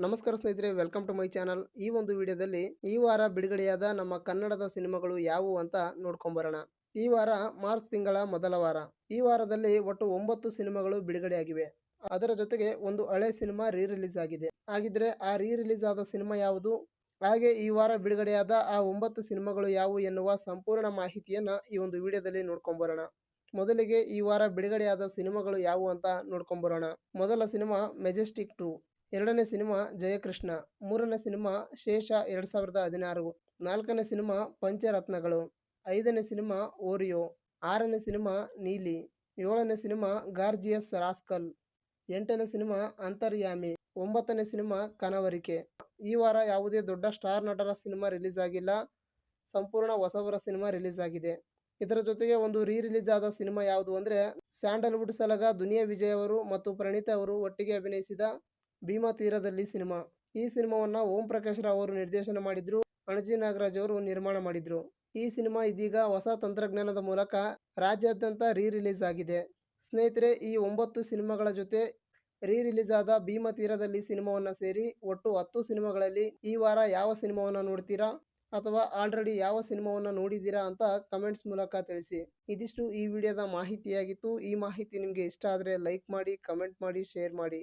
ನಮಸ್ಕಾರ ಸ್ನೇಹಿತರೆ, welcome to my channel. ಈ ಒಂದು ವಿಡಿಯೋದಲ್ಲಿ ಈ ವಾರ ಬಿಡುಗಡೆಯಾದ ನಮ್ಮ ಕನ್ನಡದ ಸಿನಿಮಾಗಳು ಯಾವುವು ಅಂತ ನೋಡ್ಕೊಂಬರೋಣ. ಈ ವಾರ ಮಾರ್ಚ್ ತಿಂಗಳ ಮೊದಲ ವಾರ. ಈ ವಾರದಲ್ಲಿ ಒಟ್ಟು 9 ಸಿನಿಮಾಗಳು ಬಿಡುಗಡೆಯಾಗಿವೆ. ಅದರ ಜೊತೆಗೆ ಒಂದು ಹಳೆ ಸಿನಿಮಾ ರಿಲೀಸ್ ಆಗಿದೆ. ಹಾಗಿದ್ರೆ ಆ ರಿಲೀಸ್ ಆದ ಸಿನಿಮಾ ಯಾವುದು, ಹಾಗೆ ಈ ವಾರ ಬಿಡುಗಡೆಯಾದ ಆ 9 ಸಿನಿಮಾಗಳು ಯಾವುವು ಎನ್ನುವ ಸಂಪೂರ್ಣ ಮಾಹಿತಿಯನ್ನ ಈ ಒಂದು ವಿಡಿಯೋದಲ್ಲಿ ನೋಡ್ಕೊಂಬರೋಣ. ಮೊದಲಿಗೆ ಈ ವಾರ ಬಿಡುಗಡೆಯಾದ ಸಿನಿಮಾಗಳು ಯಾವುವು ಅಂತ ನೋಡ್ಕೊಂಬರೋಣ. ಮೊದಲ ಸಿನಿಮಾ ಮೆಜೆಸ್ಟಿಕ್ 2, ಎರಡನೇ ಸಿನಿಮಾ ಜಯಕೃಷ್ಣ, ಮೂರನೇ ಸಿನಿಮಾ ಶೇಷ 2016, ನಾಲ್ಕನೇ ಸಿನಿಮಾ ಪಂಚರತ್ನಗಳು, ಐದನೇ ಸಿನಿಮಾ ಓರಿಯೋ, ಆರನೇ ಸಿನಿಮಾ ನೀಲಿ, ಏಳನೇ ಸಿನಿಮಾ ಗಾರ್ಜಿಯಸ್ ರಾಸ್ಕಲ್, ಎಂಟನೇ ಸಿನಿಮಾ ಅಂತರ್ಯಾಮಿ, ಒಂಬತ್ತನೇ ಸಿನಿಮಾ ಕನವರಿಕೆ. ಈ ವಾರ ಯಾವುದೇ ದೊಡ್ಡ ಸ್ಟಾರ್ ನಟರ ಸಿನಿಮಾ ರಿಲೀಸ್ ಆಗಿಲ್ಲ, ಸಂಪೂರ್ಣ ಹೊಸಬರ ಸಿನಿಮಾ ರಿಲೀಸ್ ಆಗಿದೆ. ಇದರ ಜೊತೆಗೆ ಒಂದು ರಿಲೀಸ್ ಆದ ಸಿನಿಮಾ ಯಾವುದು ಅಂದರೆ ಸ್ಯಾಂಡಲ್ವುಡ್ ಸಲಗ ದುನಿಯಾ ವಿಜಯ್ ಅವರು ಮತ್ತು ಪ್ರಣೀತಾ ಅವರು ಒಟ್ಟಿಗೆ ಅಭಿನಯಿಸಿದ ಭೀಮಾ ತೀರದಲ್ಲಿ ಸಿನಿಮಾ. ಈ ಸಿನಿಮಾವನ್ನ ಓಂ ಪ್ರಕಾಶ್ ರಾವ್ ಅವರು ನಿರ್ದೇಶನ ಮಾಡಿದ್ರು, ಅಣಜಿ ನಾಗರಾಜ್ ಅವರು ನಿರ್ಮಾಣ ಮಾಡಿದ್ರು. ಈ ಸಿನಿಮಾ ಇದೀಗ ಹೊಸ ತಂತ್ರಜ್ಞಾನದ ಮೂಲಕ ರಾಜ್ಯಾದ್ಯಂತ ರಿಲೀಸ್ ಆಗಿದೆ. ಸ್ನೇಹಿತರೆ, ಈ 9 ಸಿನಿಮಾಗಳ ಜೊತೆ ರಿಲೀಸ್ ಆದ ಭೀಮಾ ತೀರದಲ್ಲಿ ಸಿನಿಮಾವನ್ನ ಸೇರಿ ಒಟ್ಟು 10 ಸಿನಿಮಾಗಳಲ್ಲಿ ಈ ವಾರ ಯಾವ ಸಿನಿಮಾವನ್ನ ನೋಡ್ತೀರಾ ಅಥವಾ ಆಲ್ರೆಡಿ ಯಾವ ಸಿನಿಮಾವನ್ನ ನೋಡಿದ್ದೀರಾ ಅಂತ ಕಮೆಂಟ್ಸ್ ಮೂಲಕ ತಿಳಿಸಿ. ಇದಿಷ್ಟು ಈ ವಿಡಿಯೋದ ಮಾಹಿತಿಯಾಗಿತ್ತು. ಈ ಮಾಹಿತಿ ನಿಮಗೆ ಇಷ್ಟ ಆದರೆ ಲೈಕ್ ಮಾಡಿ, ಕಮೆಂಟ್ ಮಾಡಿ, ಶೇರ್ ಮಾಡಿ.